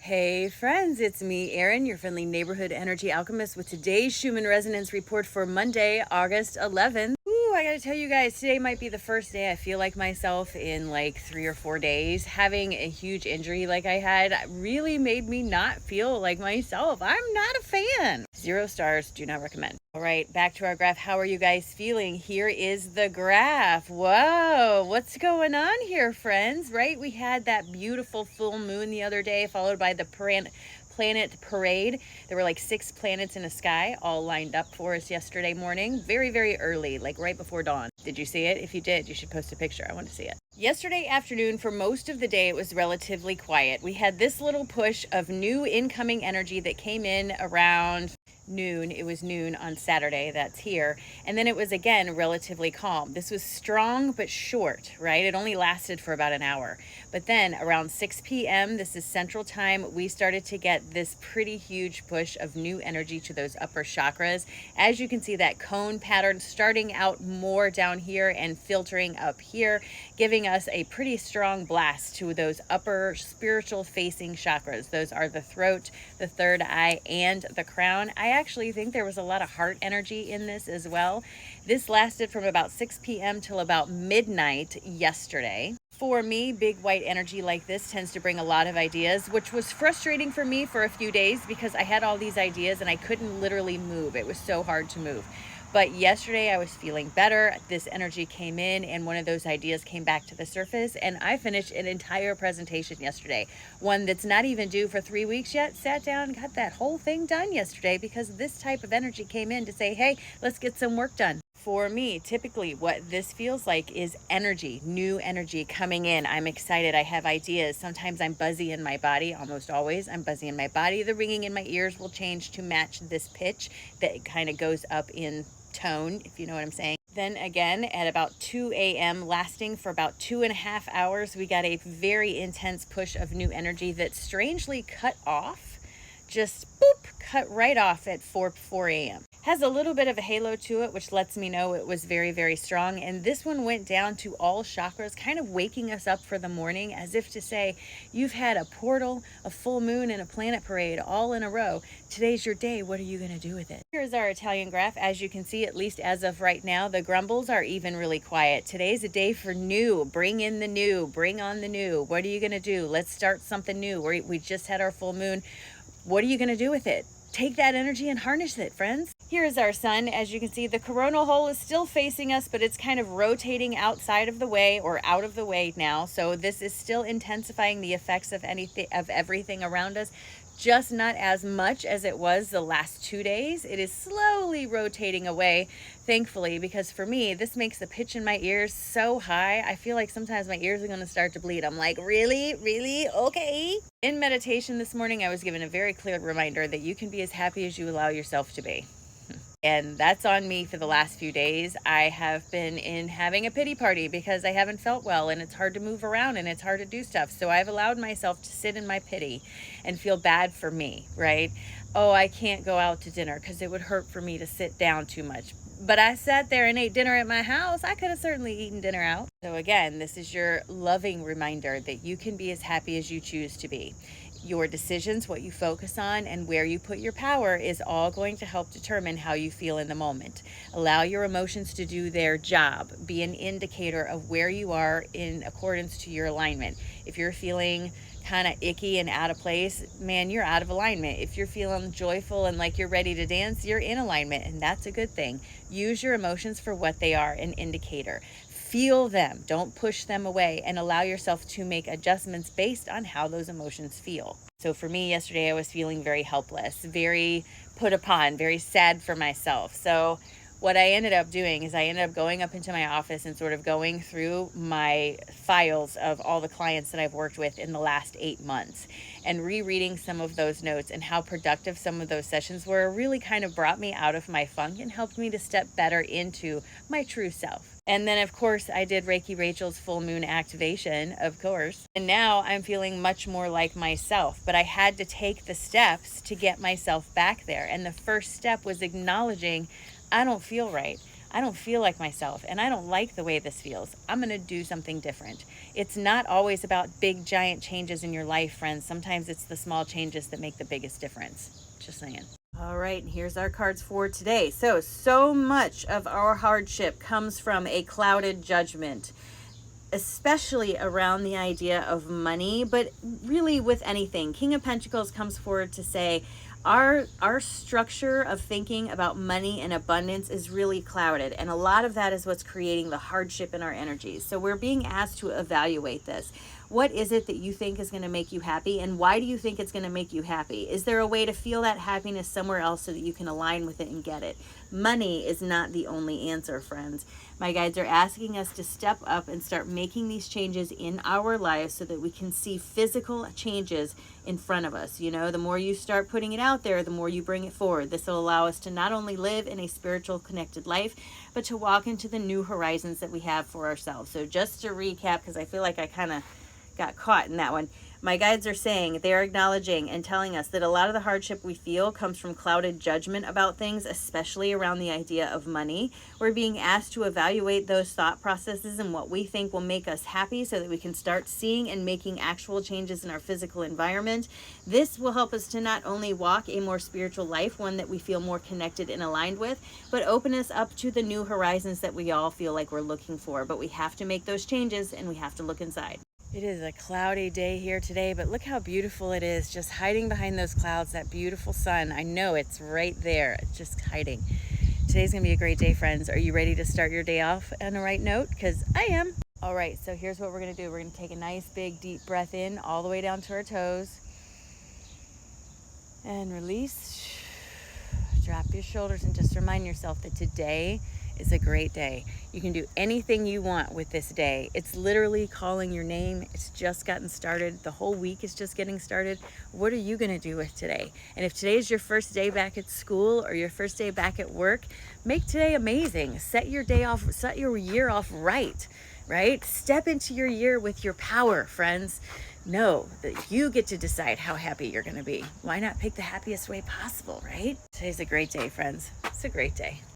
Hey friends, it's me, Erin, your friendly neighborhood energy alchemist with today's Schumann resonance report for Monday, August 11th. Ooh, I gotta tell you guys, today might be the first day I feel like myself in like 3 or 4 days. Having a huge injury like I had really made me not feel like myself. I'm not a fan. 0 stars, do not recommend. All right, back to our graph. How are you guys feeling? Here is the graph. Whoa, what's going on here, friends? Right? We had that beautiful full moon the other day, followed by the planet parade. There were like 6 planets in the sky, all lined up for us yesterday morning. Very, very early, like right before dawn. Did you see it? If you did, you should post a picture. I want to see it. Yesterday afternoon, for most of the day, it was relatively quiet. We had this little push of new incoming energy that came in around noon. It was noon on Saturday, that's here. And then it was again relatively calm. This was strong but short, right? It only lasted for about an hour. But then around 6 p.m., this is Central Time, we started to get this pretty huge push of new energy to those upper chakras. As you can see, that cone pattern starting out more down here and filtering up here, giving us a pretty strong blast to those upper spiritual facing chakras. Those are the throat, the third eye, and the crown. I actually think there was a lot of heart energy in this as well. This lasted from about 6 p.m. till about midnight yesterday. For me, big white energy like this tends to bring a lot of ideas, which was frustrating for me for a few days because I had all these ideas and I couldn't literally move. It was so hard to move. But yesterday I was feeling better. This energy came in and one of those ideas came back to the surface, and I finished an entire presentation yesterday. One that's not even due for 3 weeks yet. Sat down and got that whole thing done yesterday because this type of energy came in to say, hey, let's get some work done. For me, typically what this feels like is energy, new energy coming in. I'm excited. I have ideas. Sometimes I'm buzzy in my body. Almost always I'm buzzy in my body. The ringing in my ears will change to match this pitch that kind of goes up in tone, if you know what I'm saying. Then again, at about 2 a.m., lasting for about 2.5 hours, we got a very intense push of new energy that strangely cut off, just boop, cut right off at 4 a.m. Has a little bit of a halo to it, which lets me know it was very, very strong. And this one went down to all chakras, kind of waking us up for the morning, as if to say, you've had a portal, a full moon, and a planet parade all in a row. Today's your day. What are you going to do with it? Here's our Italian graph. As you can see, at least as of right now, the grumbles are even really quiet. Today's a day for new. Bring in the new. Bring on the new. What are you going to do? Let's start something new. We just had our full moon. What are you going to do with it? Take that energy and harness it, friends. Here's our sun. As you can see, the coronal hole is still facing us, but it's kind of rotating outside of the way or out of the way now. So this is still intensifying the effects of everything around us, just not as much as it was the last 2 days. It is slowly rotating away, thankfully, because for me, this makes the pitch in my ears so high. I feel like sometimes my ears are going to start to bleed. I'm like, really? Really? Okay. In meditation this morning, I was given a very clear reminder that you can be as happy as you allow yourself to be. And that's on me for the last few days. I have been in having a pity party because I haven't felt well and it's hard to move around and it's hard to do stuff. So I've allowed myself to sit in my pity and feel bad for me, right? Oh, I can't go out to dinner because it would hurt for me to sit down too much. But I sat there and ate dinner at my house. I could have certainly eaten dinner out. So again, this is your loving reminder that you can be as happy as you choose to be. Your decisions, what you focus on, and where you put your power is all going to help determine how you feel in the moment. Allow your emotions to do their job. Be an indicator of where you are in accordance to your alignment. If you're feeling kind of icky and out of place, man, you're out of alignment. If you're feeling joyful and like you're ready to dance, you're in alignment, and that's a good thing. Use your emotions for what they are, an indicator. Feel them, don't push them away, and allow yourself to make adjustments based on how those emotions feel. So for me, yesterday I was feeling very helpless, very put upon, very sad for myself. So what I ended up doing is I ended up going up into my office and sort of going through my files of all the clients that I've worked with in the last 8 months and rereading some of those notes, and how productive some of those sessions were really kind of brought me out of my funk and helped me to step better into my true self. And then, of course, I did Reiki Rachel's full moon activation, of course. And now I'm feeling much more like myself. But I had to take the steps to get myself back there. And the first step was acknowledging I don't feel right. I don't feel like myself and I don't like the way this feels. I'm going to do something different. It's not always about big, giant changes in your life, friends. Sometimes it's the small changes that make the biggest difference. Just saying. All right, and here's our cards for today. So much of our hardship comes from a clouded judgment, especially around the idea of money, but really with anything. King of Pentacles comes forward to say, our structure of thinking about money and abundance is really clouded, and a lot of that is what's creating the hardship in our energies. So we're being asked to evaluate this. What is it that you think is going to make you happy, and why do you think it's going to make you happy? Is there a way to feel that happiness somewhere else so that you can align with it and get it? Money is not the only answer, friends. My guides are asking us to step up and start making these changes in our lives so that we can see physical changes in front of us. You know, the more you start putting it out there, the more you bring it forward. This will allow us to not only live in a spiritual connected life, but to walk into the new horizons that we have for ourselves. So just to recap, because I feel like I kind of got caught in that one. My guides are saying, they're acknowledging and telling us that a lot of the hardship we feel comes from clouded judgment about things, especially around the idea of money. We're being asked to evaluate those thought processes and what we think will make us happy so that we can start seeing and making actual changes in our physical environment. This will help us to not only walk a more spiritual life, one that we feel more connected and aligned with, but open us up to the new horizons that we all feel like we're looking for. But we have to make those changes and we have to look inside. It is a cloudy day here today, but look how beautiful it is, just hiding behind those clouds, that beautiful sun. I know it's right there, it's just hiding. Today's gonna be a great day, friends. Are you ready to start your day off on the right note? Because I am. All right, so here's what we're gonna do. We're gonna take a nice big deep breath in all the way down to our toes and release. Drop your shoulders and just remind yourself that today is a great day. You can do anything you want with this day. It's literally calling your name. It's just gotten started. The whole week is just getting started. What are you gonna do with today? And if today is your first day back at school or your first day back at work, make today amazing. Set your day off, set your year off right? Step into your year with your power, friends. Know that you get to decide how happy you're gonna be. Why not pick the happiest way possible, right? Today's a great day, friends. It's a great day.